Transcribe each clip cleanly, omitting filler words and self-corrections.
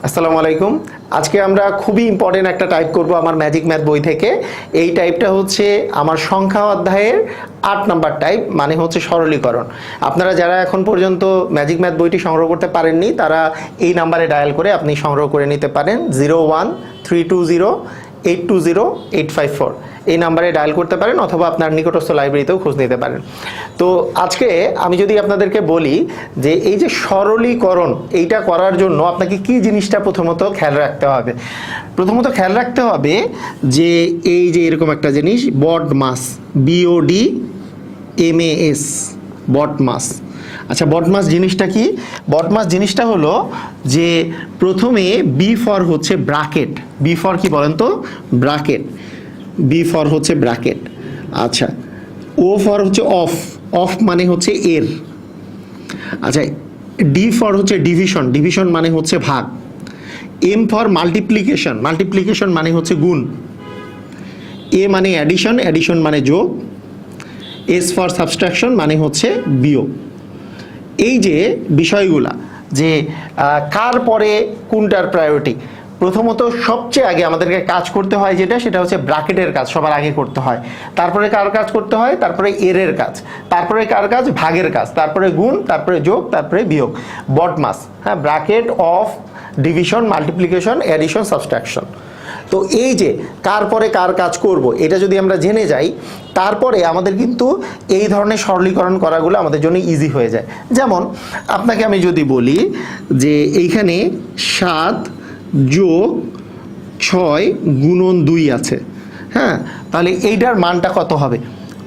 আসসালামু আলাইকুম। আজকে আমরা খুবই ইম্পর্টেন্ট একটা টাইপ করব আমার ম্যাজিক ম্যাথ বই থেকে। এই টাইপটা হচ্ছে আমার সংখ্যা অধ্যায়ের 8 নাম্বার টাইপ, মানে হচ্ছে সরলীকরণ। আপনারা যারা এখন পর্যন্ত ম্যাজিক ম্যাথ বইটি সংগ্রহ করতে পারেননি তারা এই নাম্বারে ডায়াল করে আপনি সংগ্রহ করে নিতে পারেন। 0132082085 এই নাম্বারে ডায়াল করতে পারেন, অথবা আপনার নিকটস্থ লাইব্রেরিতেও খোঁজ নিতে পারেন। তো আজকে আমি যদি আপনাদেরকে বলি যে এই যে সরলীকরণ, এইটা করার জন্য আপনাকে কি জিনিসটা প্রথমত খেয়াল রাখতে হবে। প্রথমত খেয়াল রাখতে হবে যে এই যে এরকম একটা জিনিস BODMAS, BODMAS, BODMAS। আচ্ছা, BODMAS জিনিসটা কি? BODMAS জিনিসটা হলো যে প্রথমে বি ফর হচ্ছে ব্র্যাকেট। বি ফর কি বলেন তো? ব্র্যাকেট। বি ফর হচ্ছে ব্র্যাকেট। আচ্ছা, ও ফর হচ্ছে অফ। অফ মানে হচ্ছে এর। আচ্ছা, ডি ফর হচ্ছে ডিভিশন। ডিভিশন মানে হচ্ছে ভাগ। M for multiplication. মাল্টিপ্লিকেশন মানে হচ্ছে গুণ। এ মানে অ্যাডিশন। অ্যাডিশন মানে যোগ। এস ফর সাবট্রাকশন মানে হচ্ছে বিয়োগ। এই যে বিষয়গুলা, যে কার পরে কোনটার প্রায়োরিটি, প্রথমত সবচেয়ে আগে আমাদেরকে কাজ করতে হয় সেটা হচ্ছে ব্র্যাকেটের কাজ সবার আগে করতে হয়। তারপরে কার কাজ করতে হয়? তারপরে এর কাজ। তারপরে কার কাজ? ভাগের কাজ। তারপরে গুণ, তারপরে যোগ, তারপরে বিয়োগ। BODMAS, হ্যাঁ, bracket of division, multiplication, addition, subtraction. তো এই যে কার পরে কার কাজ করব, এটা যদি আমরা জেনে যাই, তারপরে আমাদের কিন্তু এই ধরনের সরলীকরণ করাগুলো আমাদের জন্য ইজি হয়ে যায়। যেমন আপনাকে আমি যদি বলি যে এইখানে 7 যোগ 6 গুণন 2 আছে, হ্যাঁ, তাহলে এইটার মানটা কত হবে?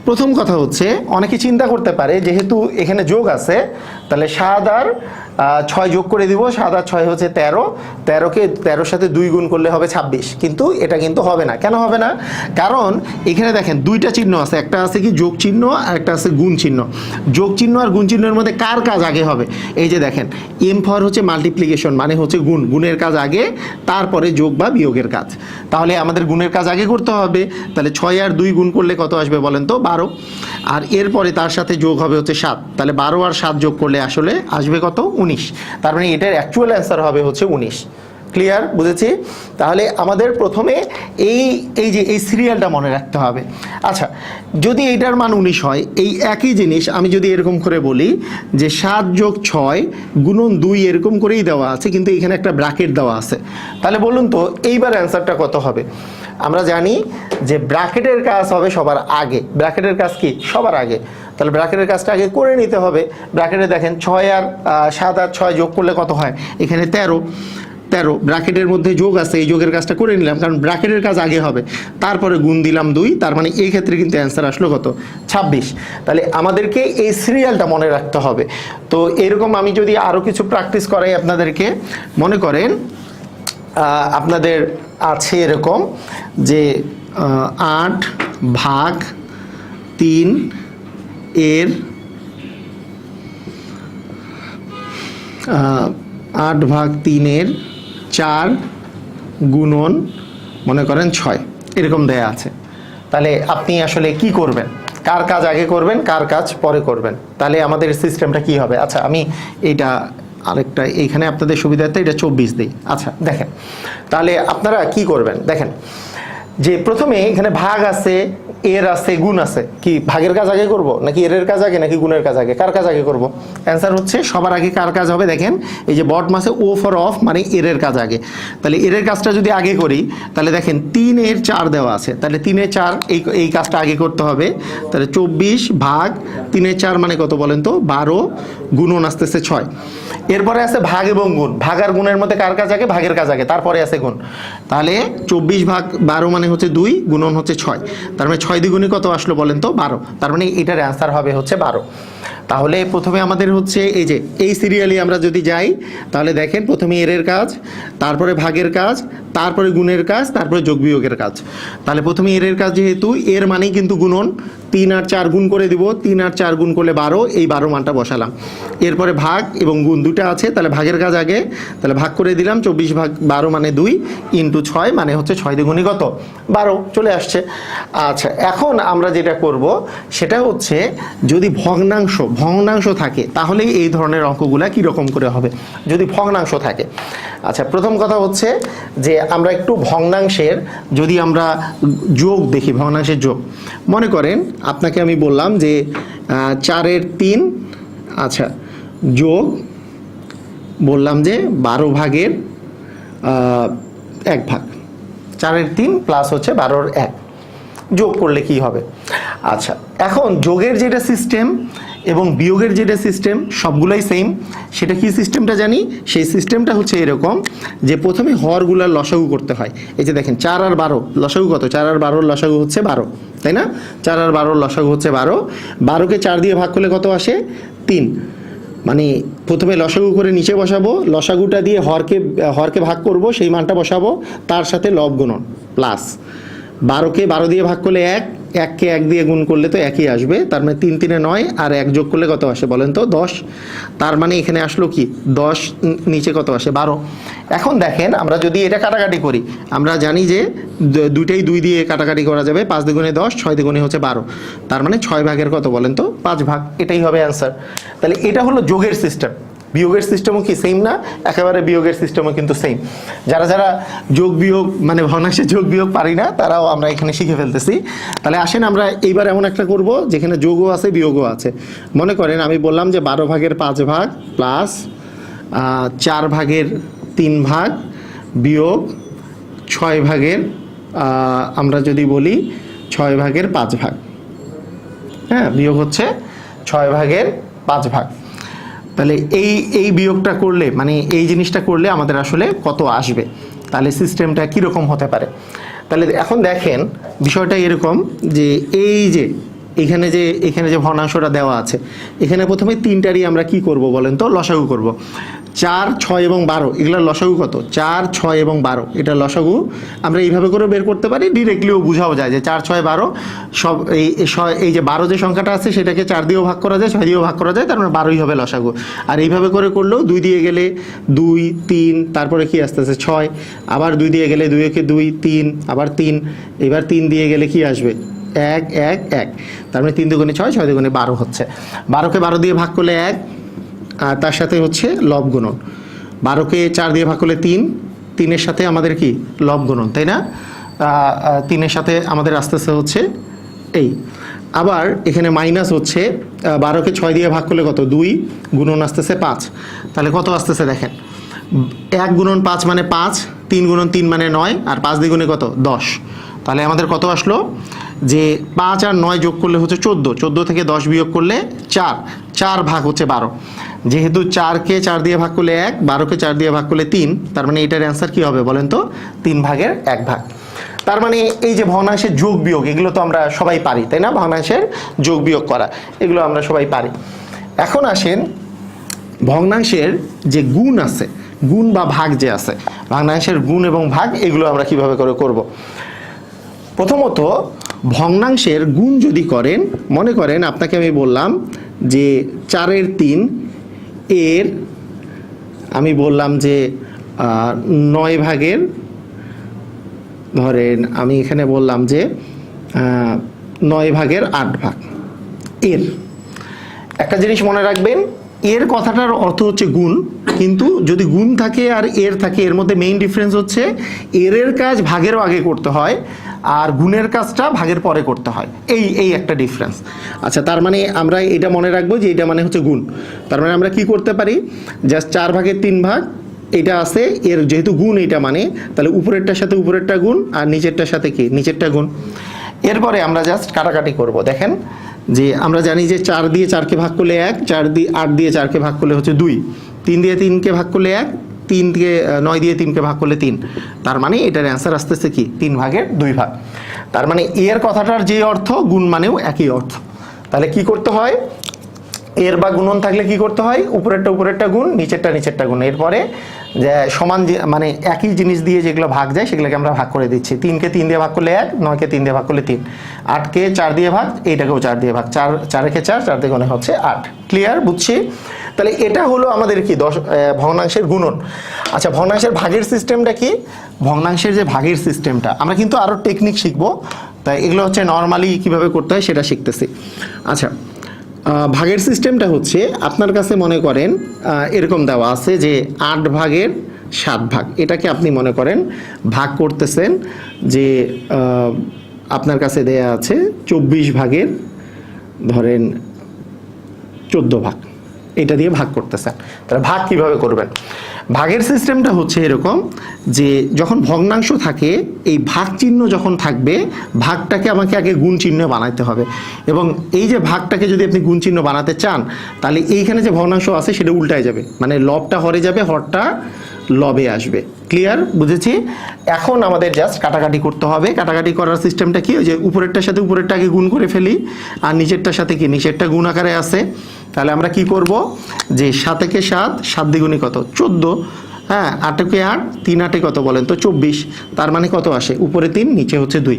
প্রথম কথা হচ্ছে অনেকে চিন্তা করতে পারে যেহেতু এখানে যোগ আছে তাহলে 7 আর 6 যোগ করে দিব। 7 আর 6 হচ্ছে 13। 13কে 13-র সাথে 2 গুণ করলে হবে 26। কিন্তু এটা কিন্তু হবে না। কেন হবে না? কারণ এখানে দেখেন দুইটা চিহ্ন আছে, একটা আছে কি যোগ চিহ্ন আর একটা আছে গুণ চিহ্ন। যোগ চিহ্ন আর গুণ চিহ্নের মধ্যে কার কাজ আগে হবে? এই যে দেখেন, এম ফর হচ্ছে মাল্টিপ্লিকেশন মানে হচ্ছে গুণ। গুণের কাজ আগে, তারপরে যোগ বা বিয়োগের কাজ। তাহলে আমাদের গুণের কাজ আগে করতে হবে। তাহলে 6 আর 2 গুণ করলে কত আসবে বলেন তো? 12। আর এরপরে তার সাথে যোগ হবে হচ্ছে 7। তাহলে 12 আর 7 যোগ করলে আসলে আসবে কত? 19। তার মানে এটার অ্যাকচুয়াল অ্যান্সার হবে হচ্ছে 19। ক্লিয়ার? বুঝেছি? তাহলে আমাদের প্রথমে এই সিরিয়ালটা মনে রাখতে হবে। আচ্ছা, যদি এইটার মান 19 হয়, এই একই জিনিস আমি যদি এরকম করে বলি যে 7 যোগ 6 গুণন 2 এরকম করেই দেওয়া আছে, কিন্তু এখানে একটা ব্র্যাকেট দেওয়া আছে, তাহলে বলুন তো এইবার অ্যান্সারটা কত হবে? আমরা জানি যে ব্র্যাকেটের কাজ হবে সবার আগে। ব্র্যাকেটের কাজ কি? সবার আগে। তাহলে ব্র্যাকেটের কাজটা আগে করে নিতে হবে। ব্র্যাকেটে দেখেন 6 আর 7 আর 6 যোগ করলে কত হয়? এখানে 13। ব্র্যাকেটের মধ্যে যোগ আছে, এই যোগের কাজটা করে নিলাম কারণ ব্র্যাকেটের কাজ আগে হবে। তারপরে গুণ দিলাম 2, তার মানে এই ক্ষেত্রে কিন্তু অ্যান্সার আসলো কত? 26। তাহলে আমাদেরকে এই সিরিয়ালটা মনে রাখতে হবে। তো এরকম আমি যদি আরও কিছু প্র্যাকটিস করাই আপনাদেরকে, মনে করেন আপনাদের আছে এরকম যে 8 ভাগ 3 এর 8 ভাগ 3 এর 4 গুণন মনে করেন 6 এরকম দেয়া আছে। তাহলে আপনি আসলে কি করবেন? কার কাজ আগে করবেন, কার কাজ পরে করবেন? তাহলে আমাদের সিস্টেমটা কি হবে? আচ্ছা, আমি এইটা আরেকটা এইখানে আপনাদের সুবিধার্থে এটা 24 দিই। আচ্ছা দেখেন, তাহলে আপনারা কি করবেন দেখেন, যে প্রথমে এখানে ভাগ আছে, এর আছে, গুণ আছে। কি ভাগের কাজ আগে করব নাকি এর কাজ আগে নাকি গুণের কাজ আগে? কার কাজ আগে করব? অ্যান্সার হচ্ছে সবার আগে কার কাজ হবে? দেখেন এই যে BODMAS-এ ও ফর অফ মানে এর কাজ আগে। তাহলে এর কাজটা যদি আগে করি তাহলে দেখেন 3 এর 4 দেওয়া আছে, তাহলে 3 এর 4 এই কাজটা আগে করতে হবে। তাহলে 24 ভাগ 3 এর 4 মানে কত বলেন তো? 12 গুণন আসতেছে 6। এরপরে আছে ভাগ এবং গুণ। ভাগ আর গুণের মধ্যে কার কাজ আগে? ভাগের কাজ আগে, তারপরে আছে গুণ। তাহলে 24 ভাগ 12 মানে হচ্ছে 2, গুণন হচ্ছে 6। তার মানে 6 দ্বিগুণে কত আসলো বলেন তো? 12। তার মানে এটার অ্যান্সার হবে হচ্ছে 12। তাহলে প্রথমে আমাদের হচ্ছে এই যে এই সিরিয়ালি আমরা যদি যাই তাহলে দেখেন প্রথমে এর কাজ, তারপরে ভাগের কাজ, তারপরে গুণের কাজ, তারপরে যোগ বিয়োগের কাজ। তাহলে প্রথমে এর কাজ, যেহেতু এর মানেই কিন্তু গুণন, 3 আর 4 গুণ করে দিব, 3 আর 4 গুণ করলে 12, এই 12 মানটা বসালাম। এরপরে ভাগ এবং গুণ দুটো আছে, তাহলে ভাগের কাজ আগে, তাহলে ভাগ করে দিলাম, 24 ভাগ 12 মানে 2 ইন্টু 6 মানে হচ্ছে 6 দ্বিগুণী কত 12 চলে আসছে। আচ্ছা, এখন আমরা যেটা করব সেটা হচ্ছে যদি ভগ্নাংশ থাকে তাহলে এই ধরনের অঙ্কগুলা কীরকম করে হবে যদি ভগ্নাংশ থাকে। আচ্ছা, প্রথম কথা হচ্ছে যে আমরা একটু ভগ্নাংশের যদি আমরা যোগ দেখি, ভগ্নাংশের যোগ মনে করেন আপনাকে আমি বললাম যে 4-এর 3, আচ্ছা যোগ বললাম যে 12 ভাগের 1 ভাগ, 4-এর 3 প্লাস হচ্ছে 12-এর 1 যোগ করলে কি হবে। আচ্ছা, এখন যোগের যেটা সিস্টেম এবং বিয়োগের যেটা সিস্টেম সবগুলাই সেম। সেটা কি সিস্টেমটা জানি, সেই সিস্টেমটা হচ্ছে এরকম যে প্রথমে হরগুলার লসাগু করতে হয়। এই যে দেখেন 4 আর 12 লসাগু কত, 4 আর 12 লসাগু হচ্ছে 12, তাই না? 4 আর 12 লসাগু হচ্ছে 12, 12কে 4 দিয়ে ভাগ করলে কত আসে 3, মানে প্রথমে লসাগু করে নিচে বসাবো, লসাগুটা দিয়ে হরকে ভাগ করব, সেই মানটা বসাবো, তার সাথে লব গুণন প্লাস 12কে 12 দিয়ে ভাগ করলে 1, 1কে 1 দিয়ে গুণ করলে তো একই আসবে, তার মানে 3 3-এ 9 আর 1 যোগ করলে কত আসে বলেন তো 10, তার মানে এখানে আসলো কি 10, নিচে কত আসে 12। এখন দেখেন আমরা যদি এটা কাটাকাটি করি, আমরা জানি যে দুইটাই 2 দিয়ে কাটাকাটি করা যাবে, 5 দ্বিগুণে 10, 6 দ্বিগুণে হচ্ছে 12, তার মানে 6 ভাগের কত বলেন তো 5 ভাগ, এটাই হবে অ্যান্সার। তাহলে এটা হলো যোগের সিস্টেম। বিয়োগের সিস্টেমও কি সেম না? একেবারে বিয়োগের সিস্টেমও কিন্তু সেম। যারা যোগ বিয়োগ মানে ভগ্নাংশে যোগ বিয়োগ পারি না তারাও আমরা এখানে শিখে ফেলতেছি। তাহলে আসেন আমরা এইবার এমন একটা করব যেখানে যোগও আছে বিয়োগও আছে। মনে করেন আমি বললাম যে 12 ভাগের 5 ভাগ প্লাস 4 ভাগের 3 ভাগ বিয়োগ 6 ভাগের আমরা যদি বলি 6 ভাগের 5 ভাগ, হ্যাঁ বিয়োগ হচ্ছে 6 ভাগের 5 ভাগ। তাহলে এই বিয়োগটা করলে মানে এই জিনিসটা করলে আমাদের আসলে কত আসবে, তাহলে সিস্টেমটা কীরকম হতে পারে। তাহলে এখন দেখেন বিষয়টা এরকম যে এই যে এখানে যে ভগ্নাংশটা দেওয়া আছে, এখানে প্রথমে 3টারই আমরা কি করব বলেন তো লসাগু করব। 4, 6 এবং 12 এগুলোর লসাগু কত, 4, 6 এবং 12 এটা লসাগু আমরা এইভাবে করে বের করতে পারি, ডিরেক্টলিও বোঝাও যায় যে 4, 6, 12 সব এই যে 12 যে সংখ্যাটা আছে সেটাকে 4 দিয়েও ভাগ করা যায়, 6 দিয়েও ভাগ করা যায়, তার মানে 12ই হবে লসাগু। আর এইভাবে করে করলেও 2 দিয়ে গেলে 2, 3, তারপরে কি আসতেছে 6, আবার 2 দিয়ে গেলে 2-একে 2, 3, আবার 3, এবার 3 দিয়ে গেলে কি আসবে 1, 1, 1, তার মানে 3 দুগুণে 6, 6 দুগুণে 12 হচ্ছে। 12কে 12 দিয়ে ভাগ করলে 1, আর তার সাথে হচ্ছে লব গুণন। 12কে 4 দিয়ে ভাগ করলে 3, 3-এর সাথে আমাদের কি লব গুণন, তাই না? 3-এর সাথে আমাদের আসতেছে হচ্ছে এই, আবার এখানে মাইনাস হচ্ছে 12কে 6 দিয়ে ভাগ করলে কত 2, গুণন আসতেছে 5, তাহলে কত আসতেছে দেখেন 1 গুণন 5 মানে 5, 3 গুণন 3 মানে 9, আর 5 দ্বিগুণে কত 10, তাহলে আমাদের কত আসলো যে 5 আর 9 যোগ করলে হচ্ছে 14, 14 থেকে 10 বিয়োগ করলে 4, 4 ভাগ হচ্ছে 12, যেহেতু 4কে 4 দিয়ে ভাগ করলে 1, 12কে 4 দিয়ে ভাগ করলে 3, তার মানে এটার অ্যান্সার কি হবে বলেন তো 3 ভাগের 1 ভাগ। তার মানে এই যে ভগ্নাংশের যোগ বিয়োগ এগুলো তো আমরা সবাই পারি, তাই না? ভগ্নাংশের যোগ বিয়োগ করা এগুলো আমরা সবাই পারি। এখন আসেন ভগ্নাংশের যে গুণ আছে, গুণ বা ভাগ যে আছে, ভগ্নাংশের গুণ এবং ভাগ এগুলো আমরা কিভাবে করে করব। প্রথমত ভগ্নাংশের গুণ যদি করেন, মনে করেন আপনাকে আমি বললাম যে 4-এর 3 এর আমি বললাম যে 9 ভাগের, ধরেন আমি এখানে বললাম যে 9 ভাগের 8 ভাগ এর। একটা জিনিস মনে রাখবেন, এর কথাটার অর্থ হচ্ছে গুণ, কিন্তু যদি গুণ থাকে আর এর থাকে এর মধ্যে মেইন ডিফারেন্স হচ্ছে এর কাজ ভাগেরও আগে করতে হয় আর গুণের কাজটা ভাগের পরে করতে হয়, এই একটা ডিফারেন্স। আচ্ছা, তার মানে আমরা এটা মনে রাখবো যে এটা মানে হচ্ছে গুণ। তার মানে আমরা কি করতে পারি, জাস্ট 4 ভাগের 3 ভাগ এটা আছে, এর যেহেতু গুণ এটা মানে, তাহলে উপরেরটার সাথে উপরেরটা গুণ আর নিচেরটার সাথে কি নিচেরটা গুণ। এরপরে আমরা জাস্ট কাটাকাটি করব। দেখেন যে আমরা জানি যে 4 দিয়ে 4কে ভাগ করলে 1, 8 দিয়ে 4কে ভাগ করলে হচ্ছে 2, 3 দিয়ে 3কে ভাগ করলে 1, 3 দিয়ে 9 দিয়ে 3কে ভাগ করলে 3, তার মানে এটার অ্যান্সার আসতেছে কি 3 ভাগের 2 ভাগ। তার মানে এর কথাটার যে অর্থ গুণ মানেও একই অর্থ। তাহলে কি করতে হয়, এর বা গুণন থাকলে কি করতে হয়, উপরেরটা গুণ, নিচেরটা গুণ। এরপরে যে সমান মানে একই জিনিস দিয়ে যেগুলো ভাগ যায় সেগুলোকে আমরা ভাগ করে দিচ্ছি। 3কে 3 দিয়ে ভাগ করলে 1, 9কে 3 দিয়ে ভাগ করলে 3, 8কে 4 দিয়ে ভাগ, এইটাকেও 4 দিয়ে ভাগ, 4 4 দিয়ে গুণে হচ্ছে 8। ক্লিয়ার, বুঝছি? তাহলে এটা হলো আমাদের কি ভগ্নাংশের গুণন। আচ্ছা, ভগ্নাংশের ভাগের সিস্টেমটা কি? ভগ্নাংশের যে ভাগের সিস্টেমটা আমরা কিন্তু আরো টেকনিক শিখবো, তাই এগুলো হচ্ছে নর্মালি কিভাবে করতে হয় সেটা শিখতেছি। আচ্ছা, ভাগের সিস্টেমটা হচ্ছে আপনার কাছে মনে করেন এরকম দেওয়া আছে যে 8 ভাগের 7 ভাগ, এটাকে আপনি মনে করেন ভাগ করতেছেন যে আপনার কাছে দেয়া আছে 24 ভাগের ধরেন 14 ভাগ, এটা দিয়ে ভাগ করতেছেন। তাহলে ভাগ কিভাবে করবেন? ভাগের সিস্টেমটা হচ্ছে এরকম যে যখন ভগ্নাংশ থাকে, এই ভাগ চিহ্ন যখন থাকবে, ভাগটাকে আমাকে আগে গুণ চিহ্ন বানাইতে হবে, এবং এই যে ভাগটাকে যদি আপনি গুণ চিহ্ন বানাতে চান তাহলে এইখানে যে ভগ্নাংশ আছে সেটা উল্টায় যাবে, মানে লবটা হরে যাবে, হরটা লবে আসবে। ক্লিয়ার, বুঝেছি? এখন আমাদের জাস্ট কাটাকাটি করতে হবে। কাটাকাটি করার সিস্টেমটা কি? ওই যে উপরেরটার সাথে উপরেরটাকে গুণ করে ফেলি, আর নিচেরটার সাথে কি, নিচেরটা গুণ আকারে আছে। তাহলে আমরা কি করব যে 7 × 7, 7 দ্বিগুণে কত, 14, হ্যাঁ, 8 × 8, 3 8 কত বলেন তো, 24। তার মানে কত আসে, উপরে 3 নিচে হচ্ছে 2।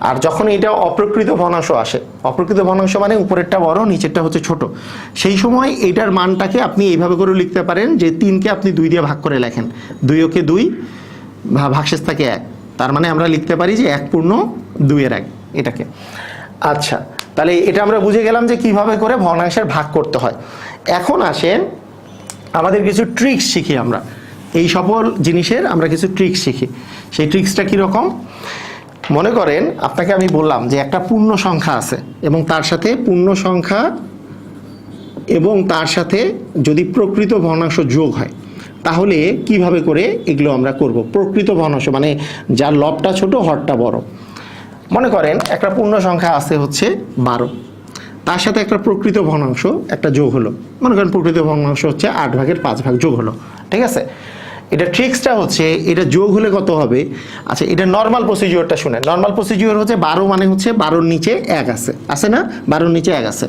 আর যখন এটা অপ্রকৃত ভগ্নাংশ আসে, অপ্রকৃত ভগ্নাংশ মানে উপরেরটা বড় নিচেরটা হচ্ছে ছোট, সেই সময় এটার মানটাকে আপনি এইভাবে করে লিখতে পারেন যে 3কে আপনি 2 দিয়ে ভাগ করে লেখেন, 2 কে 2, ভাগশেষ থাকে 1, তার মানে আমরা লিখতে পারি যে 1 পূর্ণ 2-এর 1 এটাকে। আচ্ছা, তাহলে এটা আমরা বুঝে গেলাম যে কিভাবে করে ভগ্নাংশের ভাগ করতে হয়। এখন আসেন আমাদের কিছু ট্রিক্স শিখি আমরা, এই সকল জিনিসের আমরা কিছু ট্রিক্স শিখি। সেই ট্রিক্সটা কীরকম? মনে করেন আপনাকে আমি বললাম যে একটা পূর্ণ সংখ্যা আছে এবং তার সাথে যদি প্রকৃত ভগ্নাংশ যোগ হয় তাহলে কিভাবে করে এগুলো আমরা করব। প্রকৃত ভগ্নাংশ মানে যার লবটা ছোট হরটা বড়। মনে করেন একটা পূর্ণ সংখ্যা আছে হচ্ছে 12, তার সাথে একটা প্রকৃত ভগ্নাংশ একটা যোগ হলো, মনে করেন প্রকৃত ভগ্নাংশ হচ্ছে 8 ভাগের 5 ভাগ যোগ হলো, ঠিক আছে? এটা ট্রিক্সটা হচ্ছে এটা যোগ হলে কত হবে। আচ্ছা, এটা নর্মাল প্রসিজিওরটা শুনেন। নর্মাল প্রসিজিওর হচ্ছে 12 মানে হচ্ছে 12-র নিচে 1 আছে না, 12-র নিচে 1 আছে,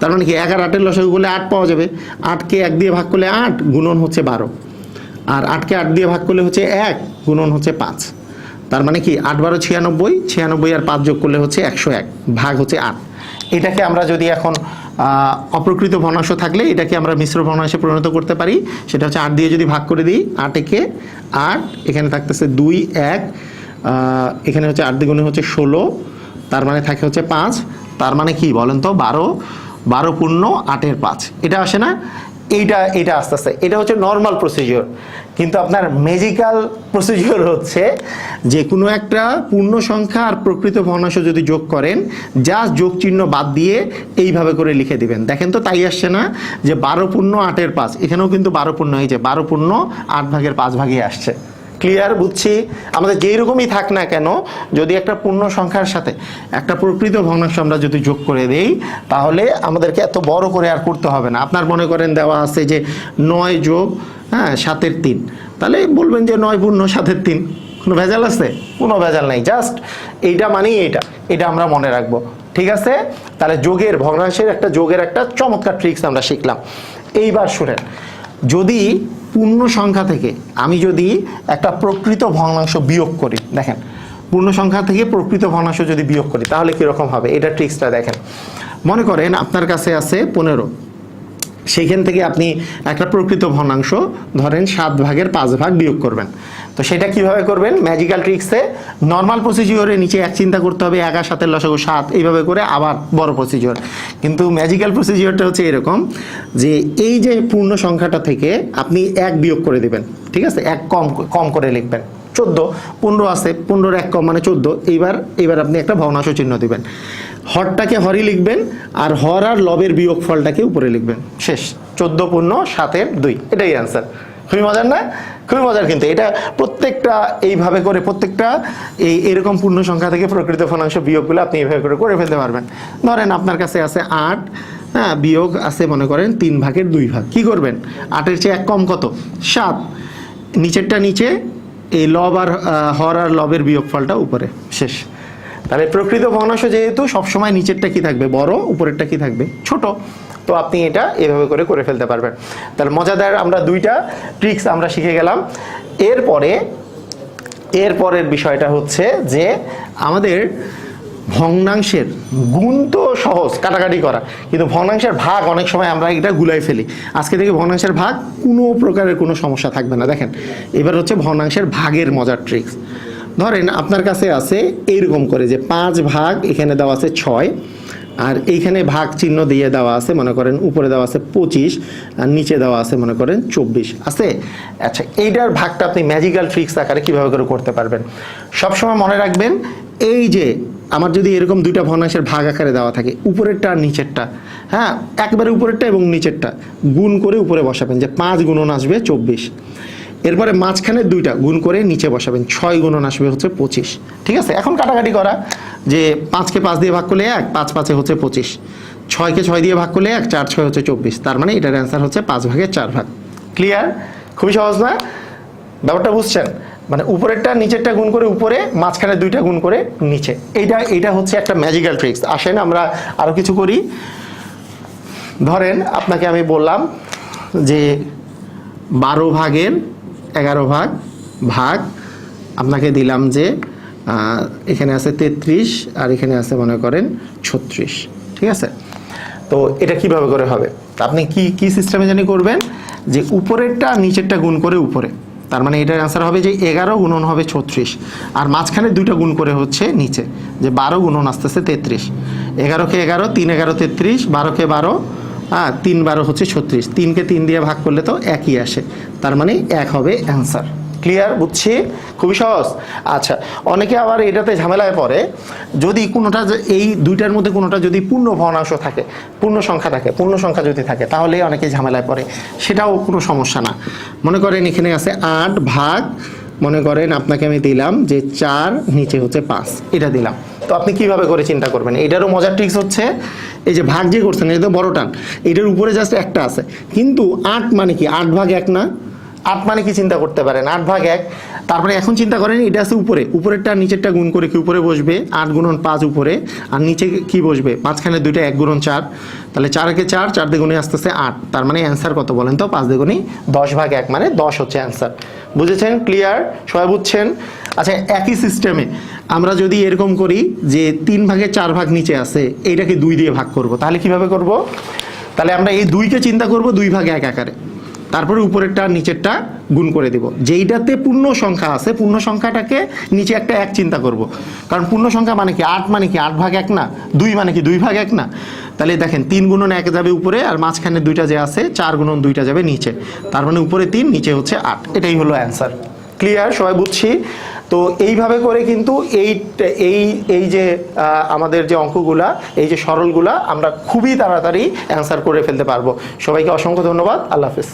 তার মানে কি 1 আর 8-এর লসাগু করলে 8 পাওয়া যাবে। 8কে 1 দিয়ে ভাগ করলে 8 গুণন হচ্ছে 12, আর 8কে 8 দিয়ে ভাগ করলে হচ্ছে 1 গুণন হচ্ছে 5, তার মানে কি 8 12 96, 96 আর 5 যোগ করলে হচ্ছে 101, ভাগ হচ্ছে 8। এটাকে আমরা যদি এখন অপ্রকৃত ভগ্নাংশ থাকলে এটাকে আমরা মিশ্র ভগ্নাংশে পরিণত করতে পারি। সেটা হচ্ছে 8 দিয়ে যদি ভাগ করে দিই, 8 একে 8, এখানে থাকতেছে 2 1, এখানে হচ্ছে 8 দ্বিগুণে হচ্ছে 16, তার মানে থাকে হচ্ছে 5, তার মানে কি বলেন তো 12 পূর্ণ 8-এর 5, এটা আসে না? এইটা আস্তে আস্তে এটা হচ্ছে নর্মাল প্রসিজিওর। কিন্তু আপনার ম্যাজিক্যাল প্রসিজিওর হচ্ছে যে কোনো একটা পূর্ণ সংখ্যা আর প্রকৃত ভগ্নাংশ যদি যোগ করেন, জাস্ট যোগ চিহ্ন বাদ দিয়ে এইভাবে করে লিখে দিবেন। দেখেন তো তাই আসছে না যে 12 পূর্ণ 8-এর 5, এখানেও কিন্তু 12 পূর্ণ, এই যে 12 পূর্ণ 8 ভাগের 5 ভাগই আসছে। ক্লিয়ার, বুঝছি? আমাদের যেই রকমই থাক না কেন, যদি একটা পূর্ণ সংখ্যার সাথে একটা প্রকৃত ভগ্নাংশ আমরা যদি যোগ করে দেই তাহলে আমাদেরকে এত বড় করে আর করতে হবে না। আপনার মনে করেন দেওয়া আছে যে 9 যোগ 7-এর 3, তাহলে বলবেন যে 9 পূর্ণ 7-এর 3, কোনো ভেজাল আছে? কোনো ভেজাল নাই, জাস্ট এইটা মানেই এটা আমরা মনে রাখবো, ঠিক আছে? তাহলে ভগ্নাংশের একটা যোগের একটা চমৎকার ট্রিক্স আমরা শিখলাম। এইবার শুনেন, যদি পূর্ণ সংখ্যা থেকে আমি যদি একটা প্রকৃত ভগ্নাংশ বিয়োগ করি, দেখেন পূর্ণ সংখ্যা থেকে প্রকৃত ভগ্নাংশ যদি বিয়োগ করি তাহলে কীরকম হবে, এটা ট্রিক্সটা দেখেন। মনে করেন আপনার কাছে আছে 15, সেইখান থেকে আপনি একটা প্রকৃত ভগ্নাংশ ধরেন 7 ভাগের 5 ভাগ বিয়োগ করবেন। তো সেটা কিভাবে করবেন? ম্যাজিক্যাল ট্রিক্সে নর্মাল প্রসিজিওরে নিচে 1 চিন্তা করতে হবে, 1 আর 7-এর লসাগু 7, এইভাবে করে আবার বড় প্রসিজিওর। কিন্তু ম্যাজিক্যাল প্রসিজিওরটা হচ্ছে এরকম যে এই যে পূর্ণ সংখ্যাটা থেকে আপনি 1 বিয়োগ করে দিবেন, ঠিক আছে? 1 কম করে লিখবেন। 14, 15 আছে, 15-র 1 কম মানে 14। এইবার আপনি একটা ভগ্নাংশ চিহ্ন দিবেন, হরটাকে হরই লিখবেন আর হর আর লবের বিয়োগ ফলটাকে উপরে লিখবেন, শেষ। 14 পূর্ণ 7-এর 2, এটাই অ্যান্সার। খুবই মজার না? খুবই মজার। কিন্তু এটা প্রত্যেকটা এইভাবে করে প্রত্যেকটা এরকম পূর্ণ সংখ্যা থেকে প্রকৃত ভগ্নাংশ বিয়োগগুলো আপনি এইভাবে করে ফেলতে পারবেন। ধরেন আপনার কাছে আছে 8, বিয়োগ আছে মনে করেন 3 ভাগের 2 ভাগ। কি করবেন? 8-এর চেয়ে 1 কম কত? 7, নিচেরটা নিচে, এই লব আর হর আর লবের বিয়োগ ফলটা উপরে, শেষ। তাহলে প্রকৃত ভগ্নাংশ যেহেতু সবসময় নিচেরটা কি থাকবে? বড়, উপরেরটা কি থাকবে? ছোট। তো আপনি এটা এভাবে করে করে ফেলতে পারবেন। তাহলে মজাদার আমরা দুইটা ট্রিক্স আমরা শিখে গেলাম। এরপরের বিষয়টা হচ্ছে যে আমাদের ভগ্নাংশের গুণ তো সহজ কাটাকাটি করা, কিন্তু ভগ্নাংশের ভাগ অনেক সময় আমরা এটা গুলাই ফেলি। আজকে থেকে ভগ্নাংশের ভাগ কোনো প্রকারের কোনো সমস্যা থাকবে না। দেখেন এবার হচ্ছে ভগ্নাংশের ভাগের মজার ট্রিক্স। ধরেন আপনার কাছে আছে এইরকম করে যে 5 ভাগ, এখানে দেওয়া আছে 6, আর এইখানে ভাগ চিহ্ন দিয়ে দেওয়া আছে, মনে করেন উপরে দেওয়া আছে 25 আর নিচে দেওয়া আছে মনে করেন 24 আছে। আচ্ছা, এইটার ভাগটা আপনি ম্যাজিক্যাল ট্রিক্স আকারে কিভাবে করে করতে পারবেন? সবসময় মনে রাখবেন, এই যে আমার যদি এরকম দুইটা ভগ্নাংশের ভাগ আকারে দেওয়া থাকে, উপরেরটা আর নিচেরটা, হ্যাঁ একবারে উপরেরটা এবং নিচেরটা গুণ করে উপরে বসাবেন, যে 5 গুণন আসবে 24। এরপরে মাঝখানে দুইটা গুণ করে নিচে বসাবেন, 6 গুণন আসবে হচ্ছে 25। ঠিক আছে, এখন কাটাকাটি করা, যে 5কে 5 দিয়ে ভাগ করলে 1, 5 5 হচ্ছে 25, 6কে 6 দিয়ে ভাগ করলে 1, 4 6 হচ্ছে 24। তার মানে এটার অ্যান্সার হচ্ছে 5 ভাগের 4 ভাগ। ক্লিয়ার? খুবই সহজ না? ব্যাপারটা বুঝছেন? মানে উপরেরটা নিচেরটা গুণ করে উপরে, মাঝখানে দুইটা গুণ করে নিচে। এইটা হচ্ছে একটা ম্যাজিক্যাল ট্রিক্স। আসেন আমরা আরো কিছু করি। ধরেন আপনাকে আমি বললাম যে 12 ভাগের 11 ভাগ আপনাকে দিলাম যে এখানে আছে 33 আর এখানে আছে মনে করেন 36। ঠিক আছে, তো এটা কিভাবে করে হবে? আপনি কি সিস্টেমে জানি করবেন, যে উপরেরটা নিচেরটা গুণ করে উপরে, তার মানে এটার অ্যান্সার হবে যে 11 গুণন হবে 36, আর মাঝখানে দুইটা গুণ করে হচ্ছে নিচে, যে 12 গুণন আসতেছে 33। 11কে 11, 3 11 33, 12কে 12, 3 12 হচ্ছে 36, 3কে 3 দিয়ে ভাগ করলে তো একই আসে, তার মানে 1 হবে অ্যান্সার। ক্লিয়ার? বুঝছি? খুবই সহজ। আচ্ছা, অনেকে আবার এটাতে ঝামেলায় পড়ে, যদি কোনোটা, এই দুইটার মধ্যে কোনোটা যদি পূর্ণ ভগ্নাংশ থাকে, পূর্ণ সংখ্যা যদি থাকে, তাহলে অনেকে ঝামেলায় পড়ে। সেটাও কোনো সমস্যা না। মনে করেন এখানে আছে 8 ভাগ, মনে করেন আপনাকে আমি দিলাম যে 4, নিচে হচ্ছে 5, এটা দিলাম। তো আপনি কিভাবে করে চিন্তা করবেন? এটারও মজার ট্রিক্স হচ্ছে, এই যে ভাগ যে করছেন এটা তো বড় টান, এটার উপরে জাস্ট একটা আছে, কিন্তু 8 মানে কি 8 ভাগ 1 না? 8 মানে কি চিন্তা করতে পারেন? 8 ভাগ 1। তারপরে এখন চিন্তা করেন, এটা আছে উপরে, উপরেরটা নিচেরটা গুণ করে কি উপরে বসবে? 8 গুণন 5 উপরে, আর নিচে কি বসবে? মাঝখানে দুইটা 1 গুণন 4, তাহলে 4কে 4, 4 দ্বিগুণে আসতেছে 8, তার মানে অ্যান্সার কত বলেন তো? 5 দ্বিগুণে 10 ভাগ 1 মানে 10 হচ্ছে অ্যান্সার। বুঝেছেন? ক্লিয়ার? সবাই বুঝছেন? আচ্ছা, একই সিস্টেমে আমরা যদি এরকম করি যে 3 ভাগে 4 ভাগ নিচে আছে, এইটাকে 2 দিয়ে ভাগ করব, তাহলে কিভাবে করব? তাহলে আমরা এই 2কে চিন্তা করব 2 ভাগ 1 আকারে, তারপরে উপরেরটা নিচেরটা গুণ করে দেব। যেইটাতে পূর্ণ সংখ্যা আছে, পূর্ণ সংখ্যাটাকে নিচে একটা 1 চিন্তা করব, কারণ পূর্ণ সংখ্যা মানে কি 8 মানে কি 8 ভাগ 1 না? 2 মানে কি 2 ভাগ 1 না? তাহলে দেখেন 3 গুণন 1 যাবে উপরে, আর মাঝখানে দুইটা যে আছে 4 গুণন 2টা যাবে নিচে, তার মানে উপরে 3, নিচে হচ্ছে 8। এটাই হলো অ্যান্সার। ক্লিয়ার? সবাই বুঝছি? তো এইভাবে করে কিন্তু এই যে আমাদের যে অঙ্কগুলা, এই যে সরলগুলা, আমরা খুবই তাড়াতাড়ি অ্যান্সার করে ফেলতে পারবো। সবাইকে অসংখ্য ধন্যবাদ। আল্লাহ হাফেজ।